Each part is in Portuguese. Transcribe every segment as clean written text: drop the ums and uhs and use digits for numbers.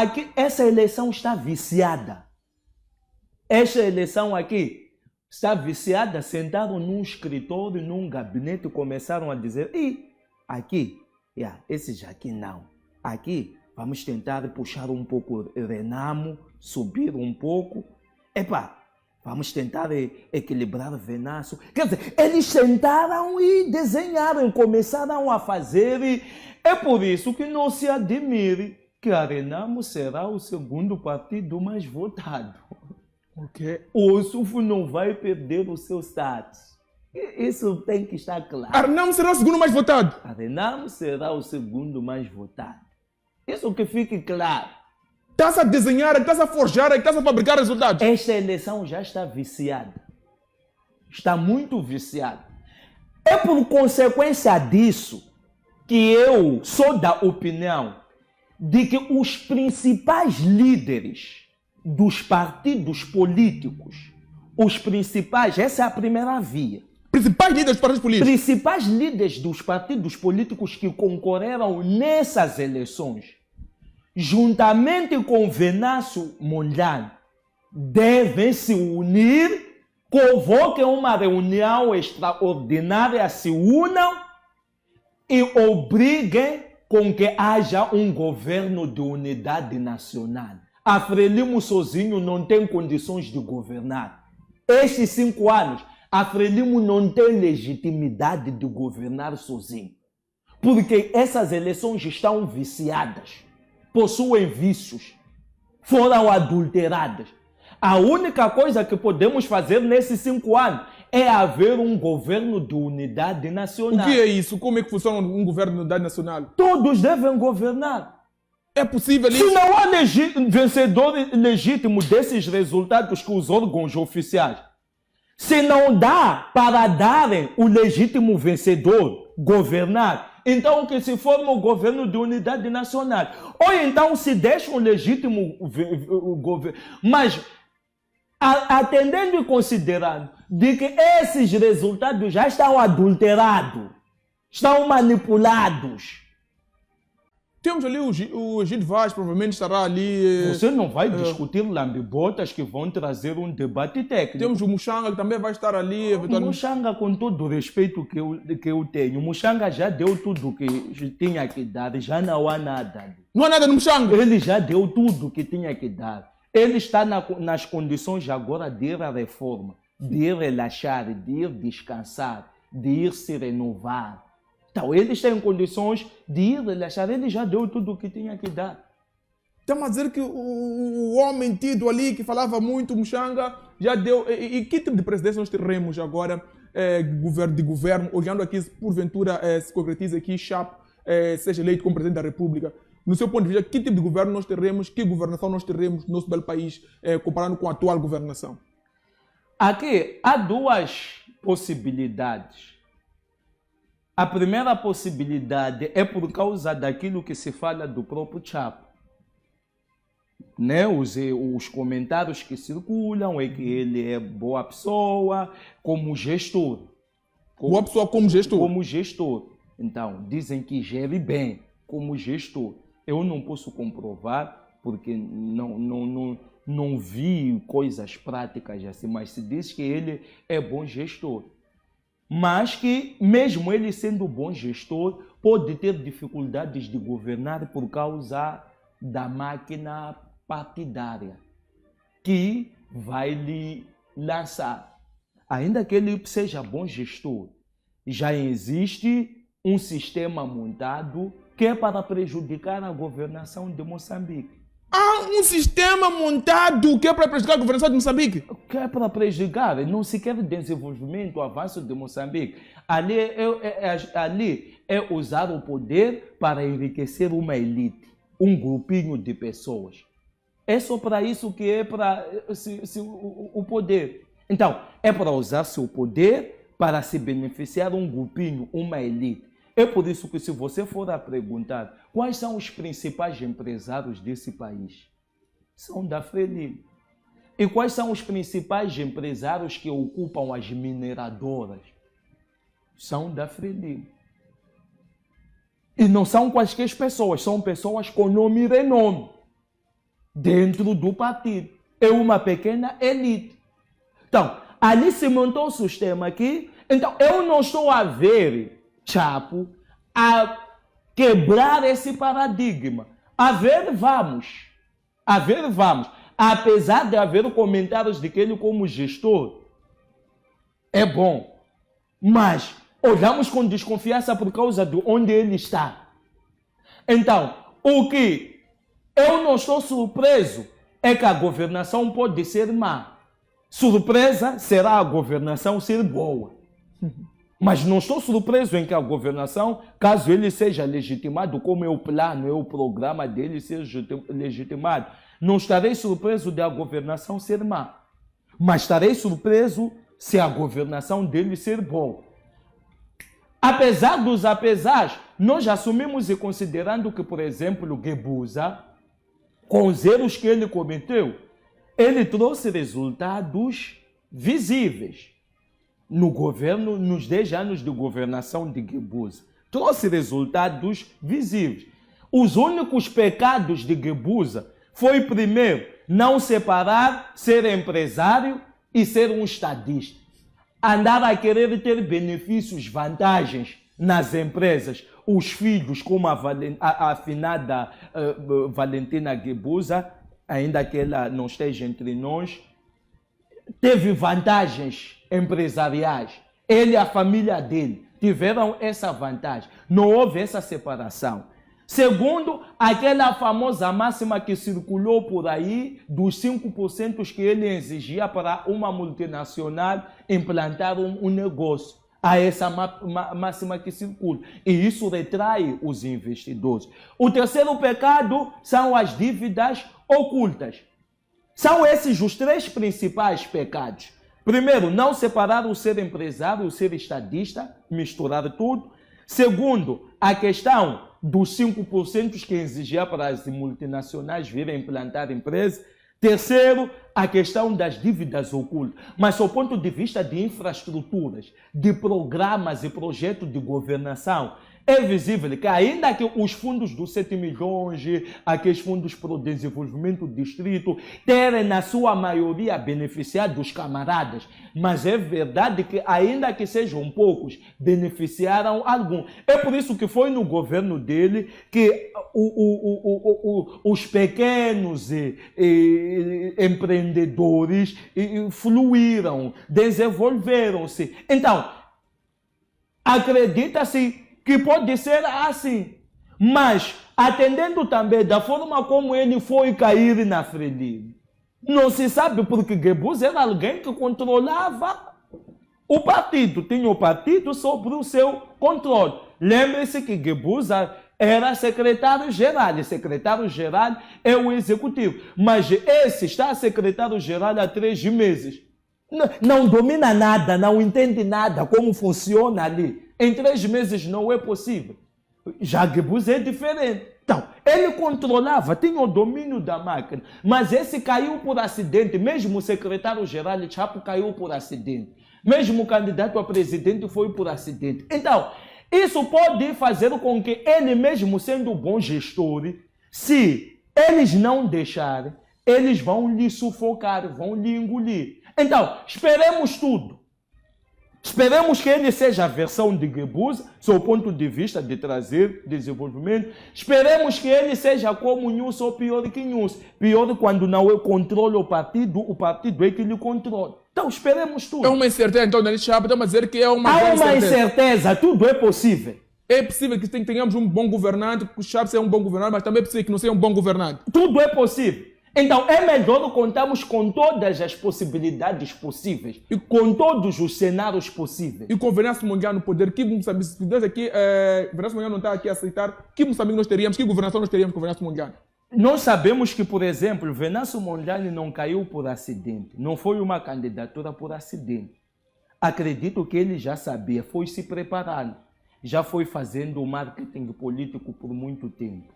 aqui, essa eleição está viciada. Esta eleição aqui está viciada. Sentaram num escritório, num gabinete, começaram a dizer, aqui, esses aqui não. Aqui, vamos tentar puxar um pouco o Renamo, subir um pouco. Vamos tentar equilibrar o Venâncio. Quer dizer, eles sentaram e desenharam, começaram a fazer. É por isso que não se admire que a Renamo será o segundo partido mais votado. Porque O SUF não vai perder o seu status. Isso tem que estar claro. a Renamo será o segundo mais votado. A Renamo será o segundo mais votado. Isso que fique claro. Está-se a desenhar, está-se a forjar, está-se a fabricar resultados. Esta eleição já está viciada. Está muito viciada. É por consequência disso que eu sou da opinião de que os principais líderes dos partidos políticos, essa é a primeira via. Principais líderes dos partidos políticos. Principais líderes dos partidos políticos que concorreram nessas eleições, juntamente com Venâncio Mondlane, devem se unir, convoquem uma reunião extraordinária, se unam e obriguem com que haja um governo de unidade nacional. A Frelimo sozinho não tem condições de governar. Estes 5 anos, a Frelimo não tem legitimidade de governar sozinho. Porque essas eleições estão viciadas, possuem vícios, foram adulteradas. A única coisa que podemos fazer nesses 5 anos é haver um governo de unidade nacional. O que é isso? Como é que funciona um governo de unidade nacional? Todos devem governar. É possível Se isso? não há vencedor legítimo desses resultados que os órgãos oficiais, se não dá para darem o legítimo vencedor governar, então que se forma o governo de unidade nacional. Ou então se deixa um legítimo governo. Mas atendendo e considerando de que esses resultados já estão adulterados, estão manipulados. Temos ali o Egídio Vaz, provavelmente estará ali. Você não vai discutir lambibotas que vão trazer um debate técnico. Temos o Muxanga, que também vai estar ali. O Eventualmente. Muxanga, com todo o respeito que eu tenho, o Muxanga já deu tudo que tinha que dar, já não há nada ali. Não há nada no Muxanga. Ele já deu tudo que tinha que dar. Ele está nas condições agora de ir à reforma, de ir relaxar, de ir descansar, de ir se renovar. Então, ele está em condições de ir relaxar. Ele já deu tudo o que tinha que dar. Estamos a dizer que o homem tido ali, que falava muito, Muxanga, já deu. E que tipo de presidência nós teremos agora de governo, olhando aqui, se porventura se concretiza aqui, Chap seja eleito como presidente da República? No seu ponto de vista, que tipo de governo nós teremos, que governação nós teremos no nosso belo país, comparando com a atual governação? Aqui há 2 possibilidades. A primeira possibilidade é por causa daquilo que se fala do próprio Chapo. Né? Os comentários que circulam é que ele é boa pessoa como gestor. Boa pessoa como gestor? Como gestor. Então, dizem que gere bem como gestor. Eu não posso comprovar porque não vi coisas práticas assim, mas se diz que ele é bom gestor. Mas que, mesmo ele sendo bom gestor, pode ter dificuldades de governar por causa da máquina partidária que vai lhe lançar. Ainda que ele seja bom gestor, já existe um sistema montado que é para prejudicar a governação de Moçambique. Há um sistema montado que é para prejudicar a governação de Moçambique? Que é para prejudicar, não se quer desenvolvimento, avanço de Moçambique. Ali é usar o poder para enriquecer uma elite, um grupinho de pessoas. É só para isso que é para o poder. Então, é para usar seu poder para se beneficiar um grupinho, uma elite. É por isso que se você for a perguntar quais são os principais empresários desse país, são da Frelimo. E quais são os principais empresários que ocupam as mineradoras? São da Frelimo. E não são quaisquer pessoas, são pessoas com nome e renome. dentro do partido. É uma pequena elite. Então, ali se montou o sistema aqui. Então, eu não estou a ver Chapo a quebrar esse paradigma. A ver, vamos. Apesar de haver comentários de que ele, como gestor, é bom. Mas olhamos com desconfiança por causa de onde ele está. Então, o que eu não estou surpreso é que a governação pode ser má. Surpresa será a governação ser boa. Mas não estou surpreso em que a governação, caso ele seja legitimado, como é o plano, é o programa dele ser legitimado, não estarei surpreso de a governação ser má. Mas estarei surpreso se a governação dele ser boa. Apesar dos apesares, nós assumimos e considerando que, por exemplo, o Guebuza, com os erros que ele cometeu, ele trouxe resultados visíveis no governo, nos 10 anos de governação de Guebuza. Trouxe resultados visíveis. Os únicos pecados de Guebuza foi, primeiro, não separar ser empresário e ser um estadista. Andar a querer ter benefícios, vantagens nas empresas. Os filhos, como a afinada Valentina Guebuza, ainda que ela não esteja entre nós, teve vantagens empresariais. Ele e a família dele tiveram essa vantagem. Não houve essa separação. Segundo, aquela famosa máxima que circulou por aí dos 5% que ele exigia para uma multinacional implantar um negócio. Há essa máxima que circula. E isso retrai os investidores. O terceiro pecado são as dívidas ocultas. São esses os 3 principais pecados. Primeiro, não separar o ser empresário, o ser estadista, misturar tudo. Segundo, a questão dos 5% que exigia para as multinacionais virem implantar empresas. Terceiro, a questão das dívidas ocultas. Mas, do ponto de vista de infraestruturas, de programas e projetos de governação, é visível que ainda que os fundos dos 7 milhões, aqueles fundos para o desenvolvimento do distrito, terem na sua maioria beneficiado os camaradas, mas é verdade que ainda que sejam poucos, beneficiaram algum. É por isso que foi no governo dele que os pequenos empreendedores fluíram, desenvolveram-se. Então, acredita-se que pode ser assim, mas atendendo também da forma como ele foi cair na Frelimo. Não se sabe porque Guebuza era alguém que controlava o partido, tinha o partido sob o seu controle. Lembre-se que Guebuza era secretário-geral, e secretário-geral é o executivo, mas esse está secretário-geral há 3 meses. Não domina nada, não entende nada como funciona ali. Em 3 meses não é possível. Já Guebuza é diferente. Então, ele controlava, tinha o domínio da máquina, mas esse caiu por acidente. Mesmo o secretário-geral Chapo caiu por acidente. Mesmo o candidato a presidente foi por acidente. Então, isso pode fazer com que ele mesmo sendo bom gestor, se eles não deixarem, eles vão lhe sufocar, vão lhe engolir. Então, esperemos tudo. Esperemos que ele seja a versão de Guebuza, seu ponto de vista de trazer desenvolvimento. Esperemos que ele seja como Nunes ou pior que Nunes. Pior quando não controla o partido é que ele controla. Então, esperemos tudo. É uma incerteza, então, Daniel Chapo, estamos a dizer que é uma Há uma incerteza, tudo é possível. É possível que tenhamos um bom governante, que o Chapo seja um bom governante, mas também é possível que não seja um bom governante. Tudo é possível. Então, é melhor contarmos com todas as possibilidades possíveis e com todos os cenários possíveis. E com o Venâncio Mondlane no poder, que Moçambique, se nós aqui, Venâncio Mondlane não está aqui a aceitar, que Moçambique nós teríamos, que governação nós teríamos com o Venâncio Mondlane? Nós sabemos que, por exemplo, Venâncio Mondlane não caiu por acidente, não foi uma candidatura por acidente. Acredito que ele já sabia, foi se preparando, já foi fazendo o marketing político por muito tempo.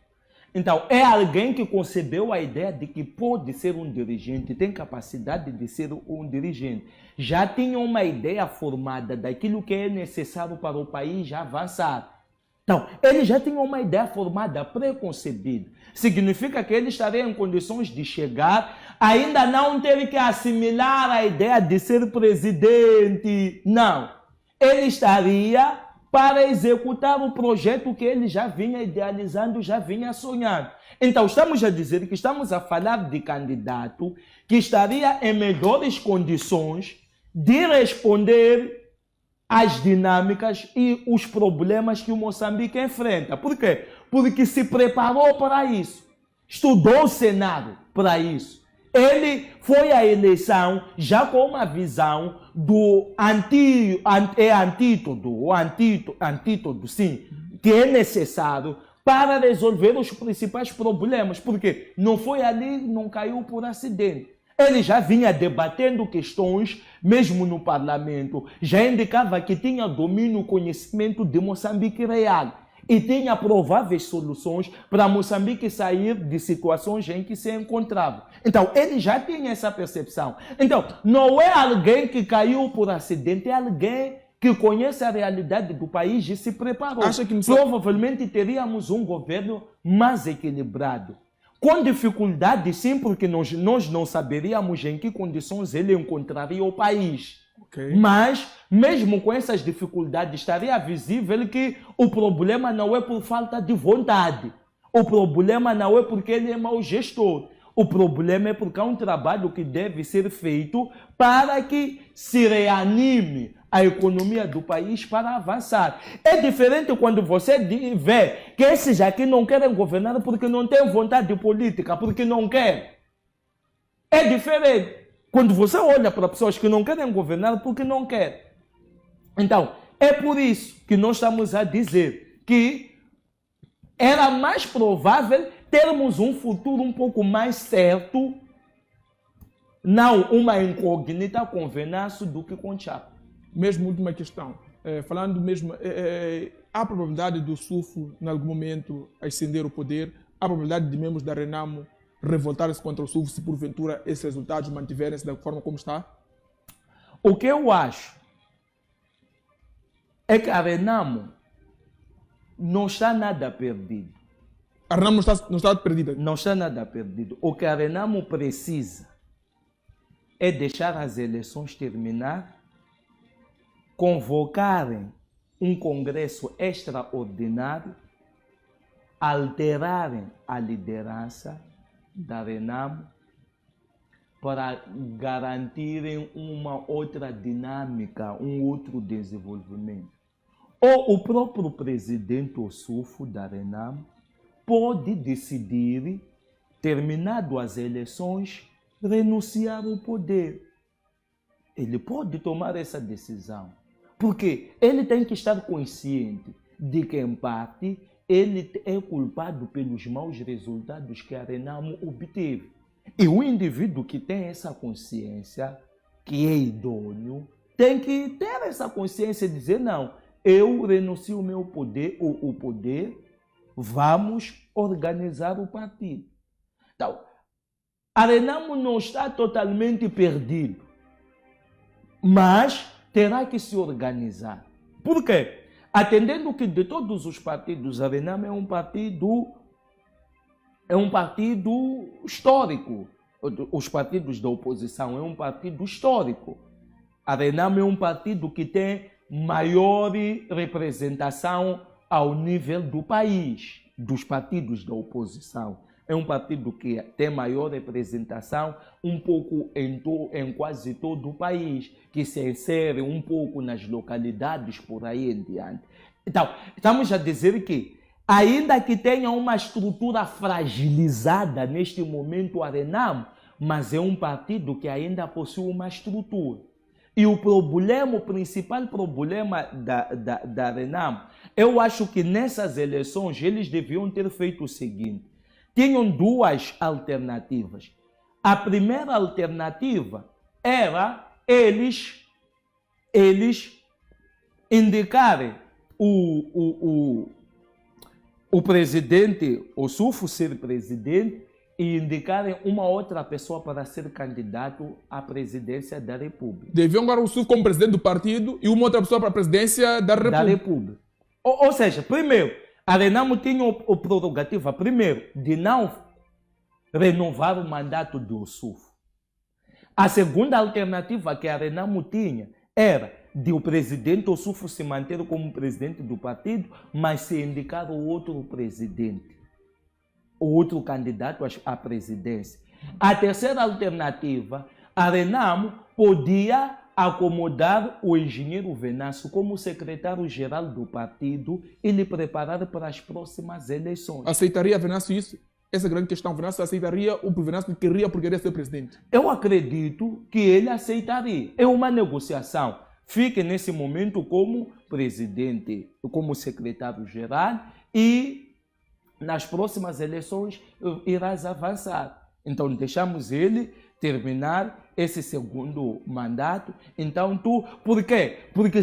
Então, é alguém que concebeu a ideia de que pode ser um dirigente, tem capacidade de ser um dirigente. Já tinha uma ideia formada daquilo que é necessário para o país já avançar. Então, ele já tinha uma ideia formada, preconcebida. Significa que ele estaria em condições de chegar, ainda não ter que assimilar a ideia de ser presidente. Não. Ele estaria para executar o projeto que ele já vinha idealizando, já vinha sonhando. Então, estamos a dizer que estamos a falar de candidato que estaria em melhores condições de responder as dinâmicas e os problemas que o Moçambique enfrenta. Por quê? Porque se preparou para isso. Estudou o cenário para isso. Ele foi à eleição já com uma visão do antídoto, sim, que é necessário para resolver os principais problemas. Porque não foi ali, não caiu por acidente. Ele já vinha debatendo questões, mesmo no parlamento, já indicava que tinha domínio e conhecimento de Moçambique real e tinha prováveis soluções para Moçambique sair de situações em que se encontrava. Então, ele já tinha essa percepção. Então, não é alguém que caiu por acidente, é alguém que conhece a realidade do país e se preparou. Provavelmente teríamos um governo mais equilibrado. Com dificuldade, sim, porque nós não saberíamos em que condições ele encontraria o país. Okay. Mas, mesmo com essas dificuldades, estaria visível que o problema não é por falta de vontade. O problema não é porque ele é mau gestor. O problema é porque há um trabalho que deve ser feito para que se reanime a economia do país para avançar. É diferente quando você vê que esses aqui não querem governar porque não têm vontade política, porque não querem. É diferente quando você olha para pessoas que não querem governar porque não querem. Então, é por isso que nós estamos a dizer que era mais provável termos um futuro um pouco mais certo, não uma incógnita com Venâncio do que com Chapo. Mesmo última questão, falando mesmo, há probabilidade do SUFO, em algum momento, ascender o poder? Há probabilidade de membros da Renamo revoltarem-se contra o SUFO se porventura esses resultados mantiverem-se da forma como está? O que eu acho é que a Renamo não está nada perdido. A Renamo não está perdida? Não está nada perdido. O que a Renamo precisa é deixar as eleições terminar, convocarem um congresso extraordinário, alterarem a liderança da Renamo para garantirem uma outra dinâmica, um outro desenvolvimento. Ou o próprio presidente Ossufo da Renamo pode decidir, terminado as eleições, renunciar ao poder. Ele pode tomar essa decisão. Porque ele tem que estar consciente de que, em parte, ele é culpado pelos maus resultados que a Renamo obteve. E o indivíduo que tem essa consciência, que é idôneo, tem que ter essa consciência e dizer, não, eu renuncio ao meu poder, o poder, vamos organizar o partido. Então, a Renamo não está totalmente perdido, mas terá que se organizar. Por quê? Atendendo que de todos os partidos, a Renamo é um partido histórico. Os partidos da oposição é um partido histórico. A Renamo é um partido que tem maior representação ao nível do país, dos partidos da oposição. É um partido que tem maior representação um pouco em quase todo o país, que se insere um pouco nas localidades por aí em diante. Então, estamos a dizer que, ainda que tenha uma estrutura fragilizada neste momento, a Renamo, mas é um partido que ainda possui uma estrutura. E o principal problema da Renamo, eu acho que nessas eleições eles deviam ter feito o seguinte: tinham duas alternativas. A primeira alternativa era eles indicarem o presidente, o SUFO ser presidente, e indicarem uma outra pessoa para ser candidato à presidência da República. Deviam agora o SUFO como presidente do partido e uma outra pessoa para a presidência da República. Ou seja, primeiro, a Renamo tinha a prerrogativa, primeiro, de não renovar o mandato do Ossufo. A segunda alternativa que a Renamo tinha era de o presidente Ossufo se manter como presidente do partido, mas se indicar o outro presidente, o outro candidato à presidência. A terceira alternativa, a Renamo podia acomodar o engenheiro Venâncio como secretário-geral do partido e lhe preparar para as próximas eleições. Aceitaria Venâncio isso? Essa é a grande questão. Venâncio aceitaria o Venâncio queria porque queria ser presidente? Eu acredito que ele aceitaria. É uma negociação. Fique nesse momento como presidente, como secretário-geral e nas próximas eleições irás avançar. Então deixamos ele terminar esse segundo mandato. Então por quê? Porque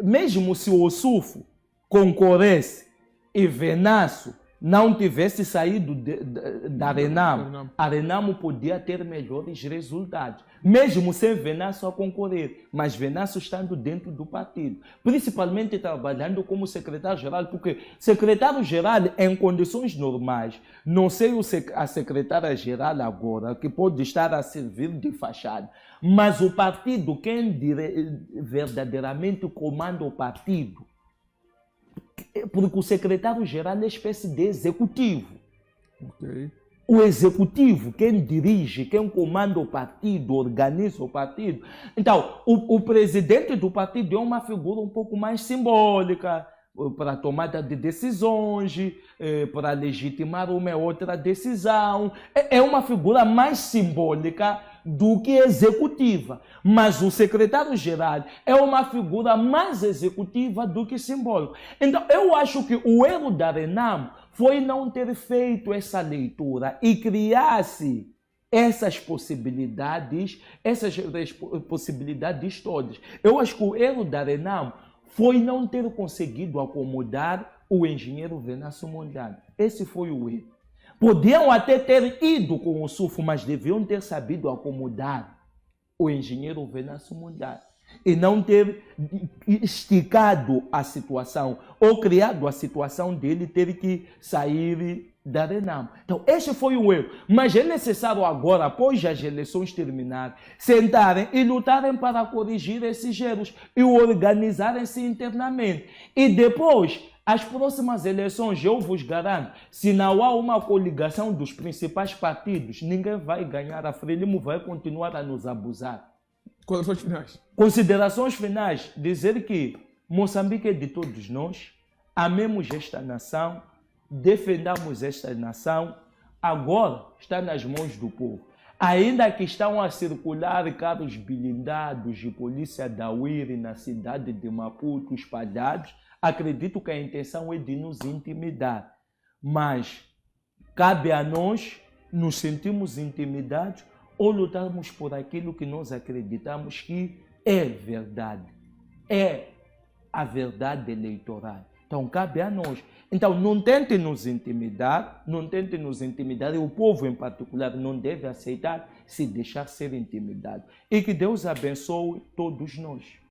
mesmo se o Ossufo concorresse e Venâncio não tivesse saído da Renamo, a Renamo podia ter melhores resultados, mesmo sem Venâncio a concorrer, mas Venâncio estando dentro do partido, principalmente trabalhando como secretário-geral, porque secretário-geral em condições normais, não sei a secretária-geral agora, que pode estar a servir de fachada, mas o partido, quem verdadeiramente comanda o partido, porque o secretário-geral é espécie de executivo. Okay. O executivo, quem dirige, quem comanda o partido, organiza o partido. Então, o presidente do partido é uma figura um pouco mais simbólica para a tomada de decisões, para legitimar uma outra decisão. É uma figura mais simbólica do que executiva. Mas o secretário-geral é uma figura mais executiva do que simbólica. Então, eu acho que o erro da Renamo foi não ter feito essa leitura e criasse essas possibilidades todas. Eu acho que o erro da Renamo foi não ter conseguido acomodar o engenheiro Venâncio Mondlane. Esse foi o erro. Podiam até ter ido com o Ossufo, mas deviam ter sabido acomodar o engenheiro Venâncio Mondlane e não ter esticado a situação ou criado a situação dele ter que sair da Renamo. Então, este foi o erro. Mas é necessário agora, após as eleições terminarem, sentarem e lutarem para corrigir esses erros e organizarem-se internamente. E depois, as próximas eleições, eu vos garanto, se não há uma coligação dos principais partidos, ninguém vai ganhar. A Frelimo vai continuar a nos abusar. Considerações finais. Considerações finais. Dizer que Moçambique é de todos nós, amemos esta nação, defendamos esta nação, agora está nas mãos do povo. Ainda que estão a circular carros blindados de polícia da UIR na cidade de Maputo espalhados, acredito que a intenção é de nos intimidar. Mas cabe a nós nos sentirmos intimidados ou lutarmos por aquilo que nós acreditamos que é verdade. É a verdade eleitoral. Então, cabe a nós. Então, não tentem nos intimidar, e o povo em particular não deve aceitar se deixar ser intimidado. E que Deus abençoe todos nós.